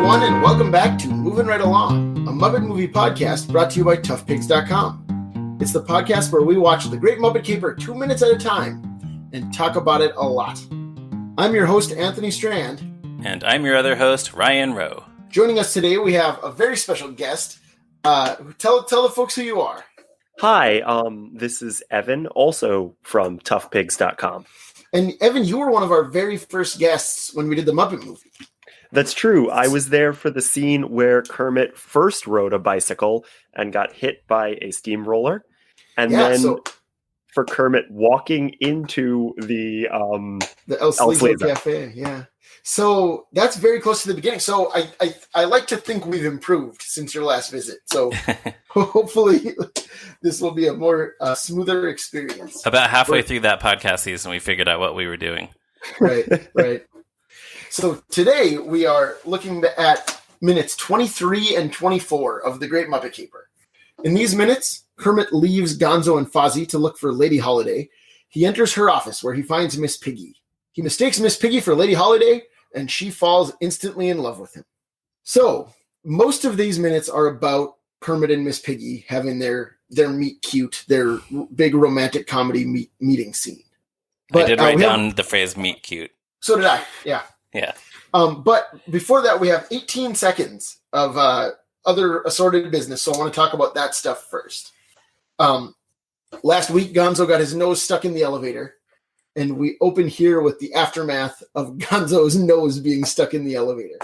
everyone, and welcome back to Movin' Right Along, a Muppet movie podcast brought to you by toughpigs.com. It's the podcast where we watch The Great Muppet Caper 2 minutes at a time and talk about it a lot. I'm your host, Anthony Strand. And I'm your other host, Ryan Rowe. Joining us today, we have a very special guest. Tell the folks who you are. Hi, this is Evan, also from toughpigs.com. And Evan, you were one of our very first guests when we did the Muppet movie. That's true. I was there for the scene where Kermit first rode a bicycle and got hit by a steamroller. And for Kermit walking into the El Sleazo Cafe, yeah. So that's very close to the beginning. So I like to think we've improved since your last visit. So hopefully this will be a more smoother experience. About halfway through that podcast season, we figured out what we were doing. Right. So today we are looking at minutes 23 and 24 of The Great Muppet Caper. In these minutes, Kermit leaves Gonzo and Fozzie to look for Lady Holiday. He enters her office where he finds Miss Piggy. He mistakes Miss Piggy for Lady Holiday, and she falls instantly in love with him. So most of these minutes are about Kermit and Miss Piggy having their meet cute, their big romantic comedy meeting scene. But, I did write down the phrase meet cute. So did I, yeah. Yeah. But before that, we have 18 seconds of other assorted business. So I want to talk about that stuff first. Last week, Gonzo got his nose stuck in the elevator. And we open here with the aftermath of Gonzo's nose being stuck in the elevator.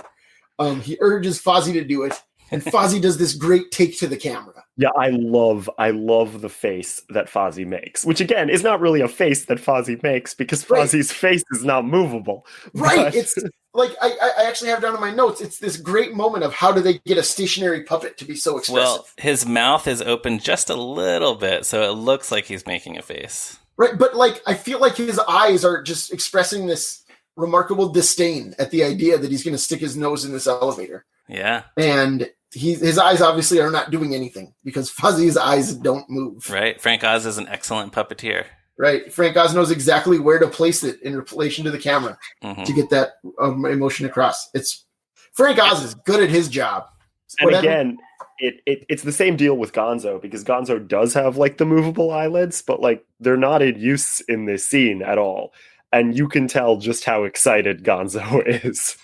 He urges Fozzie to do it. And Fozzie does this great take to the camera. Yeah, I love the face that Fozzie makes, which again is not really a face that Fozzie makes because Fozzie's face is not movable. Right. It's like I actually have down in my notes. It's this great moment of how do they get a stationary puppet to be so expressive? Well, his mouth is open just a little bit, so it looks like he's making a face. Right, but like I feel like his eyes are just expressing this remarkable disdain at the idea that he's going to stick his nose in this elevator. Yeah. And his eyes obviously are not doing anything because Fozzie's eyes don't move. Right. Frank Oz is an excellent puppeteer. Right. Frank Oz knows exactly where to place it in relation to the camera to get that emotion across. Frank Oz is good at his job. And again, it's the same deal with Gonzo because Gonzo does have like the movable eyelids, but like they're not in use in this scene at all. And you can tell just how excited Gonzo is.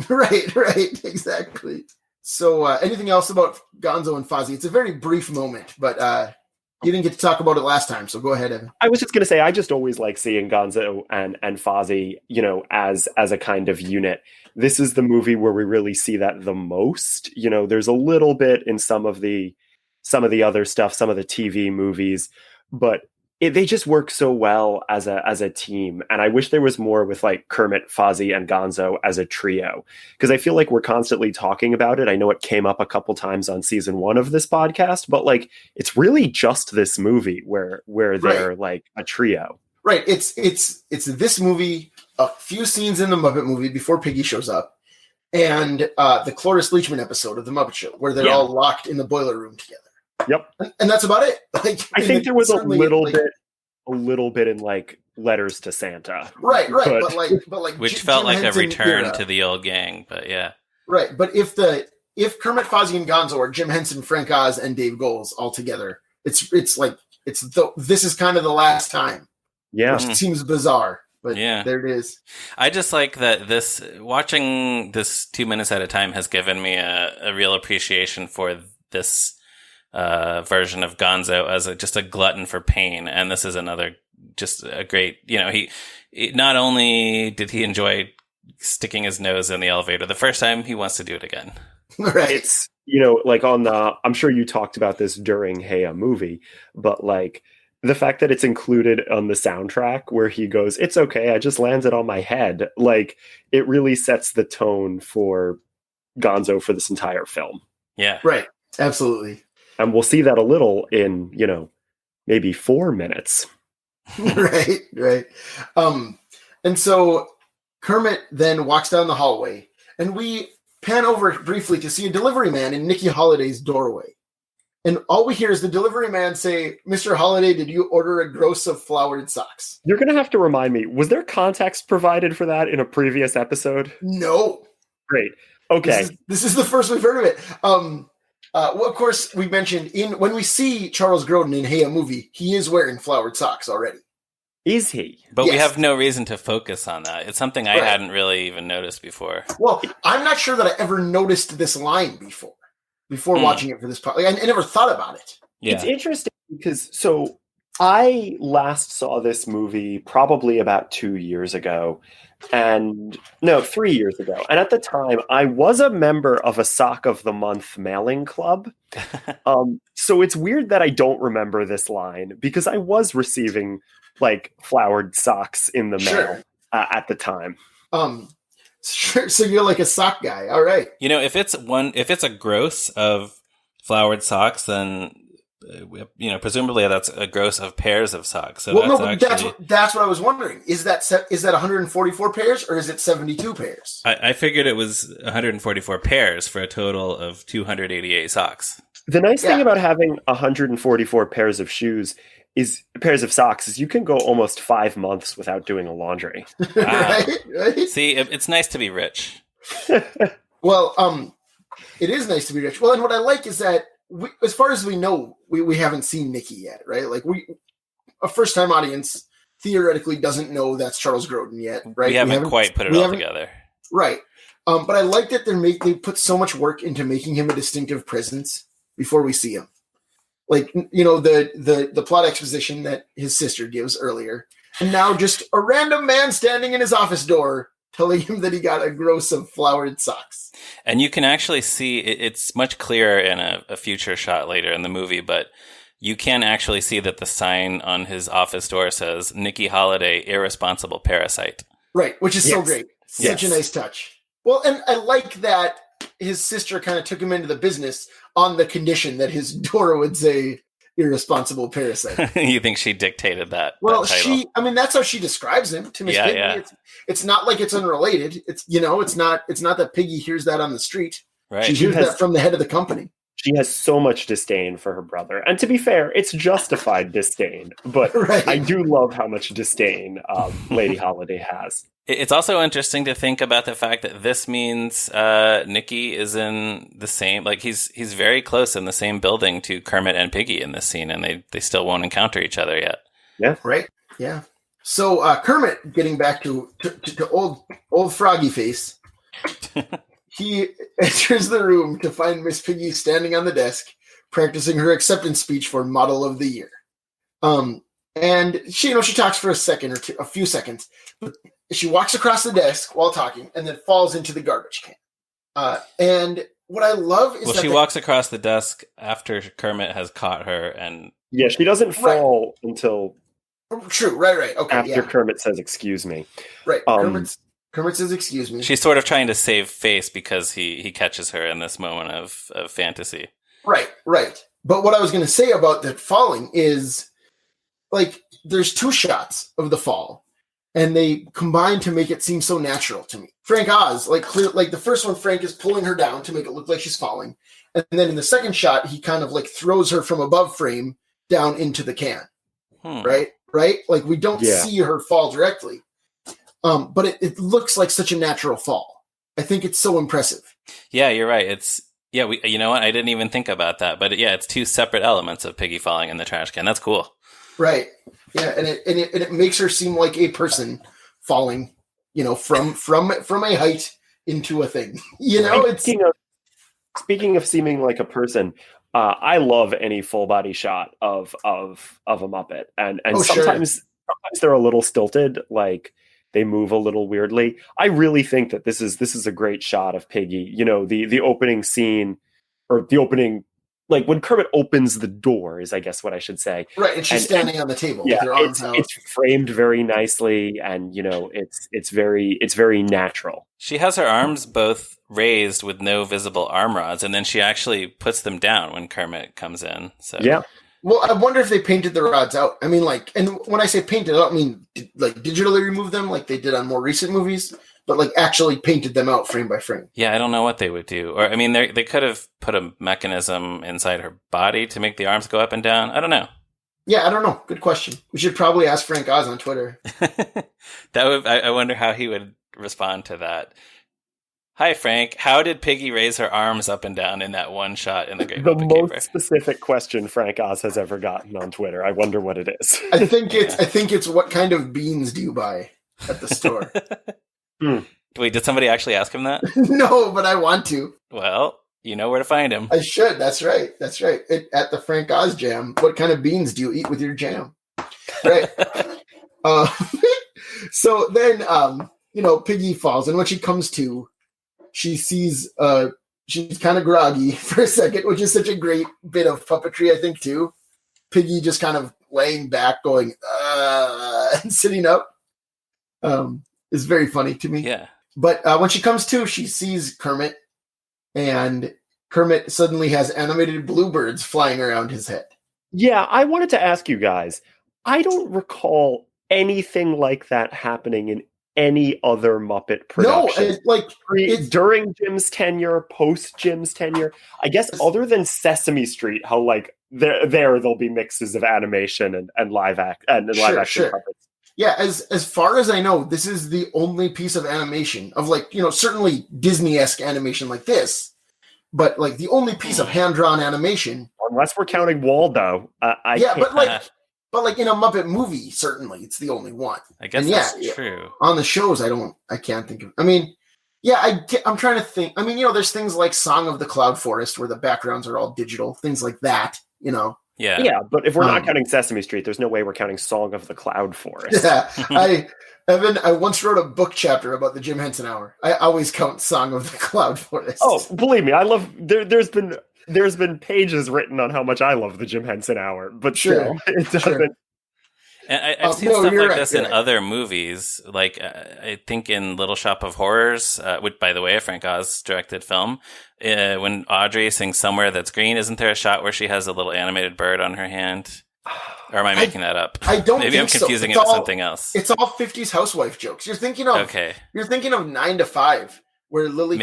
Right, exactly. So anything else about Gonzo and Fozzie? It's a very brief moment, but you didn't get to talk about it last time, so go ahead, Evan. I was just going to say, I just always like seeing Gonzo and Fozzie, as a kind of unit. This is the movie where we really see that the most. There's a little bit in some of the other stuff, some of the TV movies, but they just work so well as a team. And I wish there was more with like Kermit, Fozzie, and Gonzo as a trio, because I feel like we're constantly talking about it. I know it came up a couple times on season 1 of this podcast, but like it's really just this movie where they're like a trio. Right. It's this movie, a few scenes in the Muppet movie before Piggy shows up, and the Cloris Leachman episode of the Muppet Show where they're all locked in the boiler room together. Yep. And that's about it. Like, I think there was a little bit in like Letters to Santa. Right. But like which felt like a return to the old gang, but yeah. Right. But if Kermit, Fozzie, and Gonzo are Jim Henson, Frank Oz, and Dave Goelz all together, this is kind of the last time. Yeah. Which seems bizarre. But yeah, there it is. I just like that watching this 2 minutes at a time has given me a real appreciation for this version of Gonzo as just a glutton for pain. And this is another, just a great, he not only did he enjoy sticking his nose in the elevator the first time, he wants to do it again. Right. It's, like I'm sure you talked about this during Hey a Movie, but like the fact that it's included on the soundtrack where he goes, "It's okay, I just landed on my head." Like it really sets the tone for Gonzo for this entire film. Yeah. Right. Absolutely. And we'll see that a little in, maybe 4 minutes. Right. And so Kermit then walks down the hallway, and we pan over briefly to see a delivery man in Nikki Holiday's doorway. And all we hear is the delivery man say, "Mr. Holiday, did you order a gross of flowered socks?" You're going to have to remind me, was there context provided for that in a previous episode? No. Great. Okay. This is the first we've heard of it. Well, of course, we mentioned when we see Charles Grodin in Hey, a Movie, he is wearing flowered socks already. Is he? But Yes. we have no reason to focus on that. It's something I hadn't really even noticed before. Well, I'm not sure that I ever noticed this line before watching it for this podcast. I never thought about it. Yeah. It's interesting because I last saw this movie probably about 2 years ago. 3 years ago. And at the time, I was a member of a Sock of the Month mailing club. So it's weird that I don't remember this line because I was receiving like flowered socks in the mail at the time. Sure. So you're like a sock guy. All right. If it's a gross of flowered socks, then presumably that's a gross of pairs of socks. So that's what I was wondering. Is that 144 pairs or is it 72 pairs? I figured it was 144 pairs for a total of 288 socks. The nice thing about having 144 pairs of socks is you can go almost 5 months without doing a laundry. Wow. Right? See, it's nice to be rich. Well, it is nice to be rich. Well, and what I like is that as far as we know, we haven't seen Nikki yet, right? Like a first-time audience theoretically doesn't know that's Charles Grodin yet, right? We haven't quite put it all together. Right. But I like that they put so much work into making him a distinctive presence before we see him. Like, the plot exposition that his sister gives earlier. And now just a random man standing in his office door telling him that he got a gross of flowered socks. And you can actually see it's much clearer in a future shot later in the movie, but you can actually see that the sign on his office door says Nikki Holiday, irresponsible parasite. Right, which is so great. Such a nice touch. Well, and I like that his sister kind of took him into the business on the condition that his door would say irresponsible parasite. You think she dictated that? Well, that title? that's how she describes him to Miss Piggy. Yeah. It's not like it's unrelated. It's not that Piggy hears that on the street. Right. She hears that from the head of the company. She has so much disdain for her brother. And to be fair, it's justified disdain. But I do love how much disdain Lady Holiday has. It's also interesting to think about the fact that this means Nikki is in the same, like he's very close in the same building to Kermit and Piggy in this scene, and they still won't encounter each other yet. Yeah. Right. Yeah. So Kermit, getting back to old Froggy Face, he enters the room to find Miss Piggy standing on the desk, practicing her acceptance speech for Model of the Year. And she talks for a second or two, a few seconds, but she walks across the desk while talking and then falls into the garbage can. And what I love is she walks across the desk after Kermit has caught her, and she doesn't fall until true, right. Okay, after Kermit says, "Excuse me." Right. Kermit says, "Excuse me." She's sort of trying to save face because he catches her in this moment of fantasy. Right. But what I was going to say about the falling is, like, there's two shots of the fall, and they combine to make it seem so natural to me. Frank Oz, like the first one, Frank is pulling her down to make it look like she's falling, and then in the second shot, he kind of like throws her from above frame down into the can. Right. Like we don't see her fall directly, but it looks like such a natural fall. I think it's so impressive. Yeah, you're right. You know what? I didn't even think about that, but it's two separate elements of Piggy falling in the trash can. That's cool. Right. Yeah, and it makes her seem like a person falling, from a height into a thing. Speaking of seeming like a person, I love any full body shot of a Muppet, and sometimes they're a little stilted, like they move a little weirdly. I really think that this is a great shot of Piggy. The opening scene, or the opening. Like when Kermit opens the door is, I guess, what I should say. Right, and she's standing on the table with her arms out. It's framed very nicely, and it's very natural. She has her arms both raised with no visible arm rods, and then she actually puts them down when Kermit comes in. So yeah. Well, I wonder if they painted the rods out. I mean, and when I say painted, I don't mean like digitally remove them like they did on more recent movies, but like actually painted them out frame by frame. Yeah, I don't know what they would do. Or, I mean, they could have put a mechanism inside her body to make the arms go up and down. I don't know. Yeah, I don't know. Good question. We should probably ask Frank Oz on Twitter. I wonder how he would respond to that. Hi, Frank. How did Piggy raise her arms up and down in that one shot in the Great The Muppet most Caper? specific question Frank Oz has ever gotten on Twitter. I wonder what it is. I think it's what kind of beans do you buy at the store? Wait, did somebody actually ask him that? No, but I want to. Well, you know where to find him. I should. That's right. At the Frank Oz Jam, what kind of beans do you eat with your jam? Right. So then, Piggy falls, and when she comes to, she sees she's kind of groggy for a second, which is such a great bit of puppetry, I think, too. Piggy just kind of laying back, going, and sitting up is very funny to me. Yeah. But when she comes to, she sees Kermit, and Kermit suddenly has animated bluebirds flying around his head. Yeah, I wanted to ask you guys. I don't recall anything like that happening in any other Muppet production. No, during Jim's tenure, post Jim's tenure. I guess other than Sesame Street, how there'll be mixes of animation and live action puppets. Yeah, as far as I know, this is the only piece of animation of certainly Disney-esque animation like this, but the only piece of hand-drawn animation. Unless we're counting Waldo. But in a Muppet movie, certainly it's the only one. I guess that's true. On the shows, I can't think of. I'm trying to think. There's things like Song of the Cloud Forest where the backgrounds are all digital, things like that. Yeah, but if we're not counting Sesame Street, there's no way we're counting Song of the Cloud Forest. Yeah, I once wrote a book chapter about the Jim Henson Hour. I always count Song of the Cloud Forest. Oh, believe me, I love. There's been pages written on how much I love the Jim Henson Hour, but still, it doesn't. Sure. And I've seen stuff like this in other movies, like I think in Little Shop of Horrors, which, by the way, a Frank Oz directed film. When Audrey sings Somewhere That's Green, isn't there a shot where she has a little animated bird on her hand? Or am I making that up? I don't. Maybe I'm confusing it with something else. It's all 50s housewife jokes. You're thinking of 9 to 5. Where Lily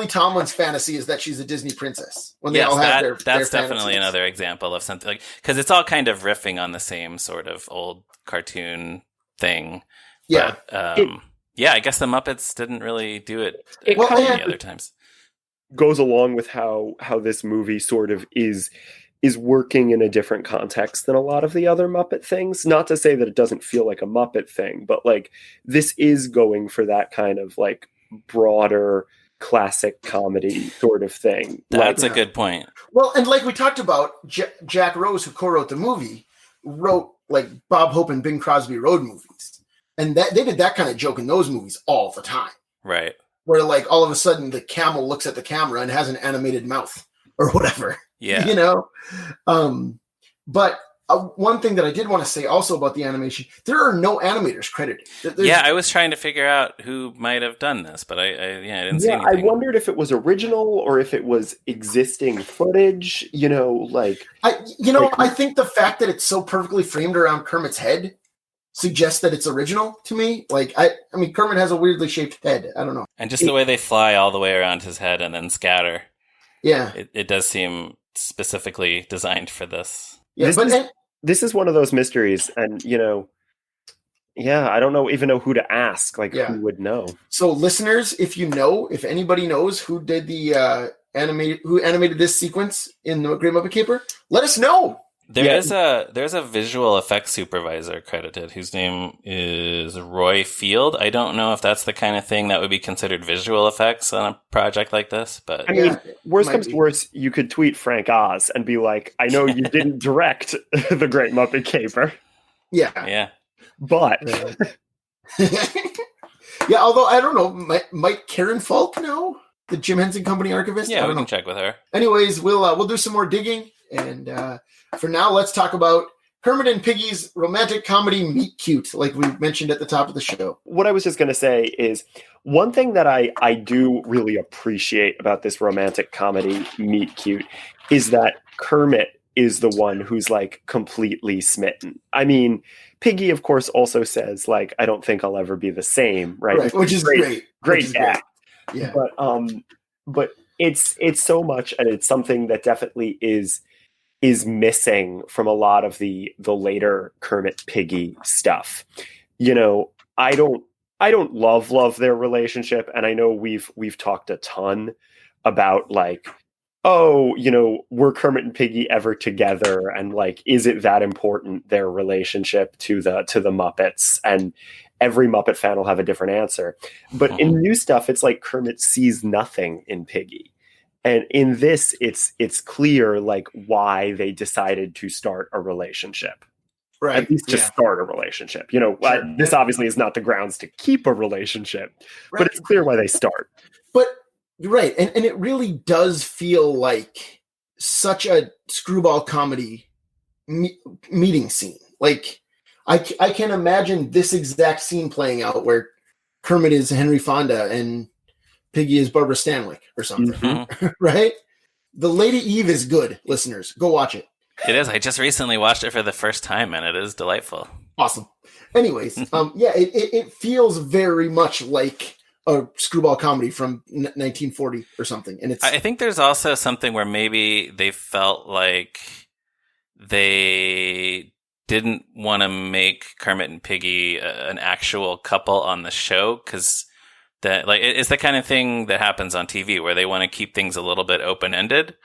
Tomlin's fantasy is that she's a Disney princess. When they all have that's definitely another example of something because it's all kind of riffing on the same sort of old cartoon thing. Yeah, but, I guess the Muppets didn't really do it any other times. Goes along with how this movie sort of is working in a different context than a lot of the other Muppet things. Not to say that it doesn't feel like a Muppet thing, but this is going for that kind of broader classic comedy sort of thing. That's a good point. Well, and like we talked about, Jack Rose, who co-wrote the movie, wrote Bob Hope and Bing Crosby Road movies. And they did that kind of joke in those movies all the time. Right. Where all of a sudden the camel looks at the camera and has an animated mouth or whatever. Yeah. But one thing that I did want to say also about the animation, there are no animators credited. I was trying to figure out who might have done this, but I didn't see anything. I wondered if it was original or if it was existing footage, I think the fact that it's so perfectly framed around Kermit's head suggests that it's original to me. Kermit has a weirdly shaped head. I don't know. And just the way they fly all the way around his head and then scatter. Yeah. It does seem specifically designed for this. Yeah, this is one of those mysteries, and I don't even know who to ask. Who would know? So, listeners, if anybody knows who did the animated this sequence in the Great Muppet Caper, let us know. There's a visual effects supervisor credited whose name is Roy Field. I don't know if that's the kind of thing that would be considered visual effects on a project like this, but worst comes to worst, you could tweet Frank Oz and be like, "I know you didn't direct the Great Muppet Caper." Yeah. But although I don't know, might Karen Falk know, the Jim Henson Company archivist? Yeah, we can check with her. Anyways, we'll do some more digging, and for now, let's talk about Kermit and Piggy's romantic comedy Meet Cute, like we mentioned at the top of the show. What I was just going to say is one thing that I do really appreciate about this romantic comedy Meet Cute is that Kermit is the one who's completely smitten. Piggy, of course, also says I don't think I'll ever be the same, right? Which is great. Great act. Yeah. But it's so much, and it's something that definitely is missing from a lot of the later Kermit Piggy stuff. I don't I don't love their relationship, and I know we've talked a ton about like, oh, were Kermit and Piggy ever together, and like, is it that important, their relationship to the Muppets? And every Muppet fan will have a different answer. But in new stuff, it's like Kermit sees nothing in Piggy. And in this, it's clear like why they decided to start a relationship. Right. At least to start a relationship. Sure. This obviously is not the grounds to keep a relationship, but it's clear why they start. But you're right. And it really does feel like such a screwball comedy meeting scene. Like, I can imagine this exact scene playing out where Kermit is Henry Fonda and Piggy is Barbara Stanwyck or something. Mm-hmm. Right? The Lady Eve is good, listeners. Go watch it. It is. I just recently watched it for the first time, and it is delightful. Awesome. Anyways, it feels very much like a screwball comedy from 1940 or something. And I think there's also something where maybe they felt like they didn't want to make Kermit and Piggy an actual couple on the show, because that it's the kind of thing that happens on TV where they want to keep things a little bit open-ended.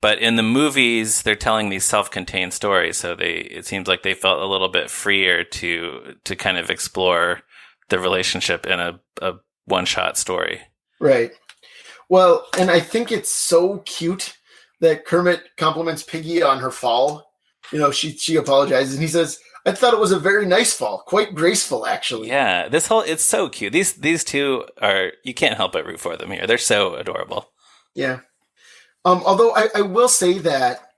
But in the movies, they're telling these self-contained stories, so it seems like they felt a little bit freer to kind of explore the relationship in a one-shot story. Right. Well, and I think it's so cute that Kermit compliments Piggy on her fall. She apologizes, and he says, "I thought it was a very nice fall, quite graceful, actually." Yeah, it's so cute. These two are, you can't help but root for them here. They're so adorable. Yeah. Although I will say that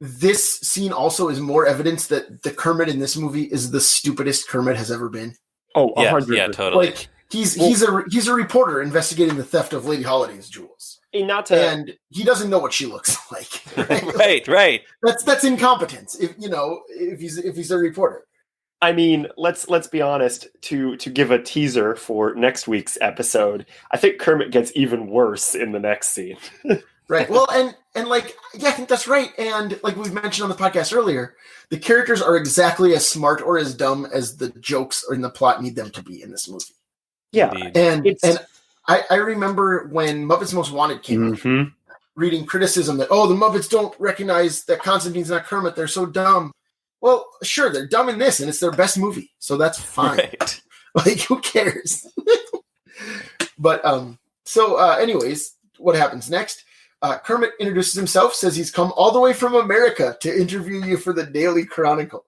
this scene also is more evidence that the Kermit in this movie is the stupidest Kermit has ever been. Oh, 100%. Yeah, totally. Like he's a reporter investigating the theft of Lady Holiday's jewels, and he doesn't know what she looks like. Right. That's incompetence. If he's a reporter. I mean, let's be honest. To give a teaser for next week's episode, I think Kermit gets even worse in the next scene. Right. Well, and like, yeah, I think that's right. And like we've mentioned on the podcast earlier, the characters are exactly as smart or as dumb as the jokes in the plot need them to be in this movie. Yeah. And I remember when Muppets Most Wanted came out, reading criticism that, the Muppets don't recognize that Constantine's not Kermit. They're so dumb. Well, sure, they're dumb in this, and it's their best movie. So that's fine. Right. Like, who cares? But, anyways, what happens next? Kermit introduces himself, says he's come all the way from America to interview you for the Daily Chronicle.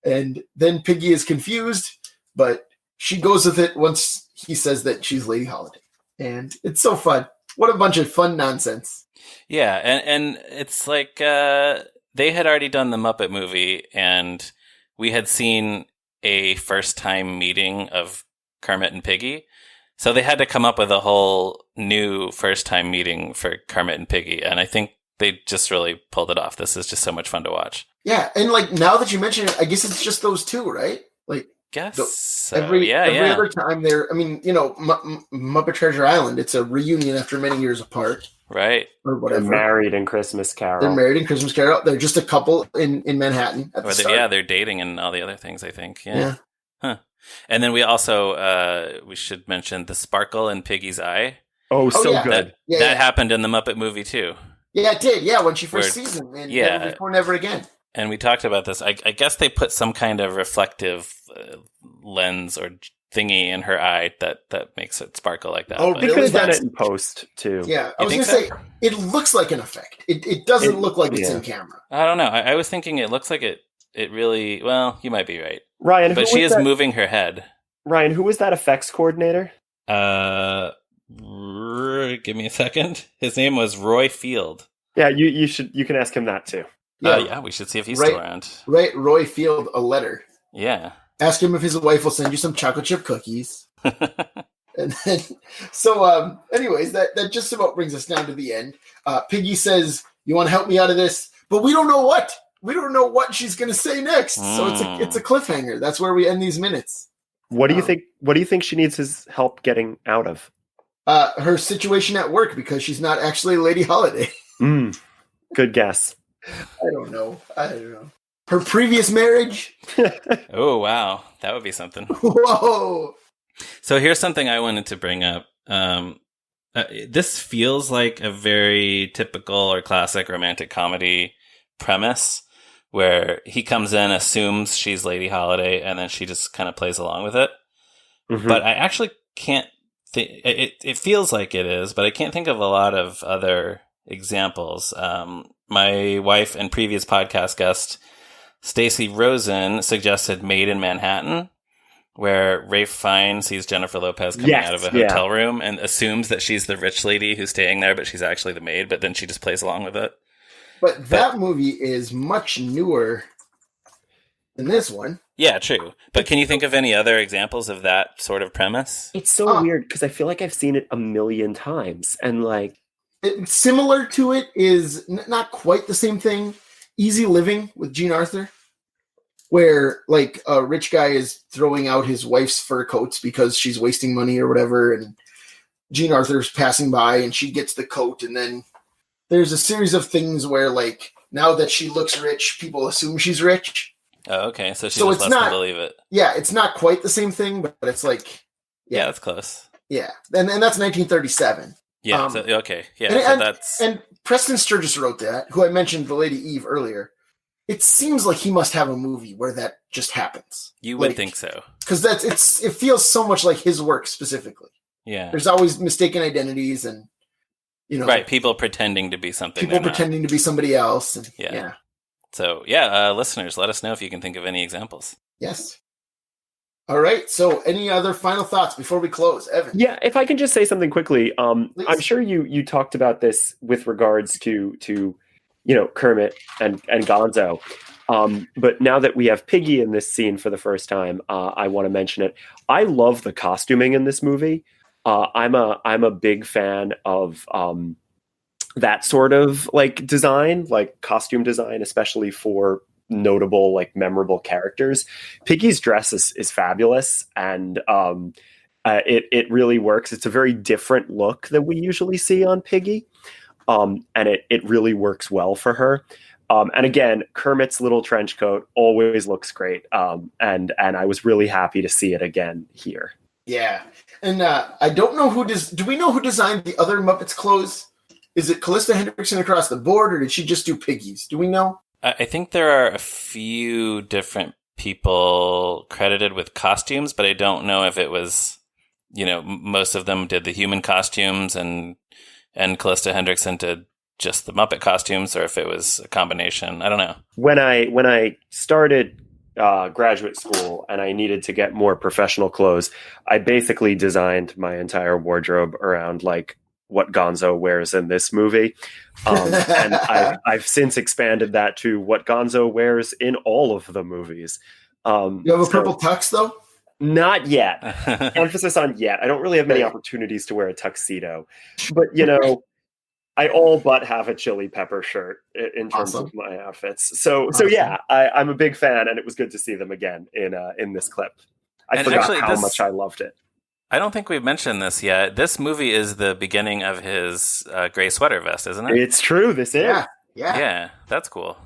And then Piggy is confused, but she goes with it once he says that she's Lady Holiday. And it's so fun. What a bunch of fun nonsense. Yeah, and it's like they had already done the Muppet movie, and we had seen a first-time meeting of Kermit and Piggy. So they had to come up with a whole new first-time meeting for Kermit and Piggy, and I think they just really pulled it off. This is just so much fun to watch. Yeah, and like now that you mention it, I guess it's just those two, right? Like, every other time they're, Muppet Treasure Island, it's a reunion after many years apart, right? Or whatever. They're married in Christmas Carol. They're just a couple in Manhattan. They're dating and all the other things, I think. Yeah. Huh. And then we also we should mention the sparkle in Piggy's eye. Oh, good. That happened in the Muppet movie too. Yeah, it did. Yeah, when she first sees him, and Never Before, Never Again. And we talked about this. I guess they put some kind of reflective lens or thingy in her eye that makes it sparkle like that. Oh, they could have done it in post too. Yeah, I was going to say it looks like an effect. It doesn't look like it's in camera. I don't know. I was thinking it looks like it really. Well, you might be right, Ryan. But she is moving her head. Ryan, who was that effects coordinator? Give me a second. His name was Roy Field. Yeah, you can ask him that too. Yeah, we should see if he's still around. Write Roy Field a letter. Yeah. Ask him if his wife will send you some chocolate chip cookies. And then, anyways, that just about brings us down to the end. Piggy says, "You want to help me out of this?" But we don't know what. We don't know what she's going to say next. So it's a cliffhanger. That's where we end these minutes. What do you think? What do you think she needs his help getting out of? Her situation at work, because she's not actually Lady Holiday. Good guess. I don't know. Her previous marriage. Oh, wow. That would be something. Whoa. So here's something I wanted to bring up. This feels like a very typical or classic romantic comedy premise where he comes in, assumes she's Lady Holiday, and then she just kind of plays along with it. Mhm. But I actually can't think it feels like it is, but I can't think of a lot of other examples. My wife and previous podcast guest, Stacy Rosen, suggested Made in Manhattan, where Ralph Fiennes sees Jennifer Lopez coming out of a hotel room and assumes that she's the rich lady who's staying there, but she's actually the maid, but then she just plays along with it. But that movie is much newer than this one. Yeah, true. But can you think of any other examples of that sort of premise? It's so weird because I feel like I've seen it a million times, and like similar to it is not quite the same thing. Easy Living with Gene Arthur, where like a rich guy is throwing out his wife's fur coats because she's wasting money or whatever, and Gene Arthur's passing by and she gets the coat, and then there's a series of things where like now that she looks rich, people assume she's rich. Oh, okay. So she just lets them believe it. Yeah, it's not quite the same thing, but it's like yeah, that's close. Yeah, and that's 1937. Yeah. Okay. Yeah. And Preston Sturges wrote that. Who I mentioned, the Lady Eve earlier. It seems like he must have a movie where that just happens. You would think so, because it feels so much like his work specifically. Yeah. There's always mistaken identities and right, people pretending to be something. People pretending to be somebody else. And, yeah. So listeners, let us know if you can think of any examples. Yes. All right. So, any other final thoughts before we close, Evan? Yeah, if I can just say something quickly. I'm sure you talked about this with regards to Kermit and Gonzo. But now that we have Piggy in this scene for the first time, I want to mention it. I love the costuming in this movie. I'm a big fan of that sort of like design, like costume design, especially for notable, like memorable characters. Piggy's dress is fabulous, and it really works. It's a very different look than we usually see on Piggy. And it really works well for her. And again, Kermit's little trench coat always looks great. And I was really happy to see it again here. Yeah. And I don't know do we know who designed the other Muppets clothes? Is it Callista Hendrickson across the board, or did she just do Piggy's? Do we know? I think there are a few different people credited with costumes, but I don't know if it was, most of them did the human costumes and Callista Hendrickson did just the Muppet costumes, or if it was a combination. I don't know. When I started graduate school and I needed to get more professional clothes, I basically designed my entire wardrobe around like what Gonzo wears in this movie. And I've since expanded that to what Gonzo wears in all of the movies. You have a purple tux, though? Not yet. Emphasis on yet. I don't really have many opportunities to wear a tuxedo. But, I all but have a chili pepper shirt in terms of my outfits. So yeah, I'm a big fan, and it was good to see them again in this clip. I forgot how much I loved it. I don't think we've mentioned this yet. This movie is the beginning of his gray sweater vest, isn't it? It's true. This is. Yeah, that's for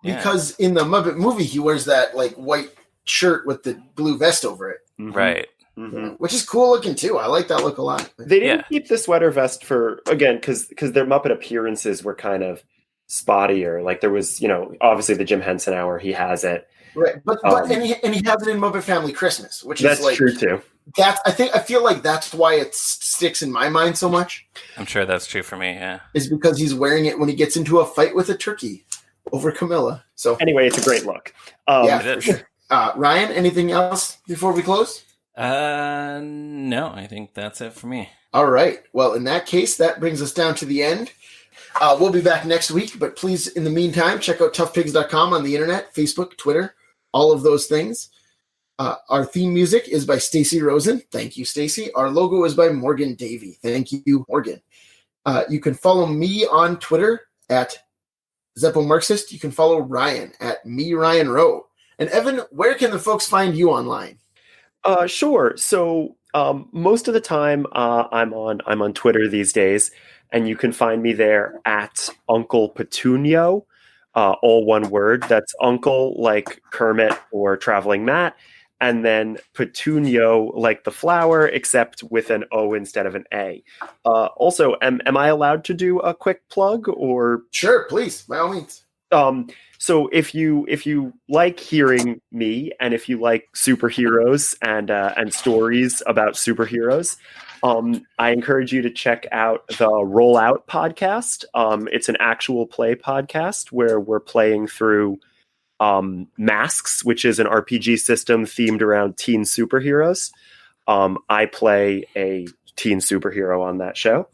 because in the Muppet movie he wears that like white shirt with the blue vest over it. Mm-hmm. Right. Mm-hmm. Which is cool looking too. I like that look a lot. They didn't keep the sweater vest because their Muppet appearances were kind of spottier. Like there was, obviously the Jim Henson Hour, he has it. Right, but and he has it in Muppet Family Christmas, which is like true too. I feel like that's why it sticks in my mind so much. I'm sure that's true for me. Yeah, is because he's wearing it when he gets into a fight with a turkey over Camilla. So anyway, it's a great look. It is. For sure. Ryan, anything else before we close? No, I think that's it for me. All right. Well, in that case, that brings us down to the end. We'll be back next week, but please, in the meantime, check out toughpigs.com on the internet, Facebook, Twitter, all of those things. Our theme music is by Stacy Rosen. Thank you, Stacy. Our logo is by Morgan Davey. Thank you, Morgan. You can follow me on Twitter at Zeppo Marxist. You can follow Ryan at @MeRyanRowe. And Evan, where can the folks find you online? Sure. So most of the time I'm on Twitter these days, and you can find me there at Uncle Petunio, all one word. That's Uncle like Kermit or Traveling Matt, and then Petunio, like the flower, except with an O instead of an A. Also, am I allowed to do a quick plug, or? Sure, please, by all means. So if you like hearing me, and if you like superheroes and stories about superheroes, I encourage you to check out the Rollout podcast. It's an actual play podcast where we're playing through Masks, which is an RPG system themed around teen superheroes. I play a teen superhero on that show,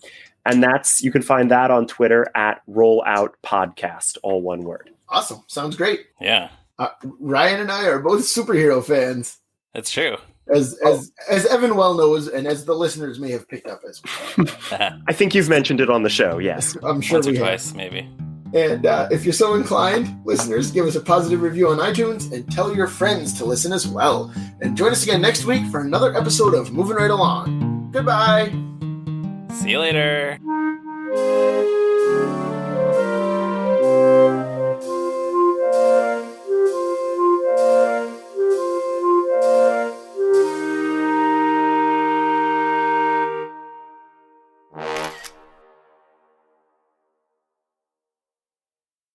and you can find that on Twitter at Rollout Podcast, all one word. Awesome. Sounds great. Yeah. Ryan and I are both superhero fans. That's true. As Evan well knows, and as the listeners may have picked up as well. I think you've mentioned it on the show, yes. I'm sure Once or we twice, have. maybe. And if you're so inclined, listeners, give us a positive review on iTunes and tell your friends to listen as well. And join us again next week for another episode of Moving Right Along. Goodbye. See you later.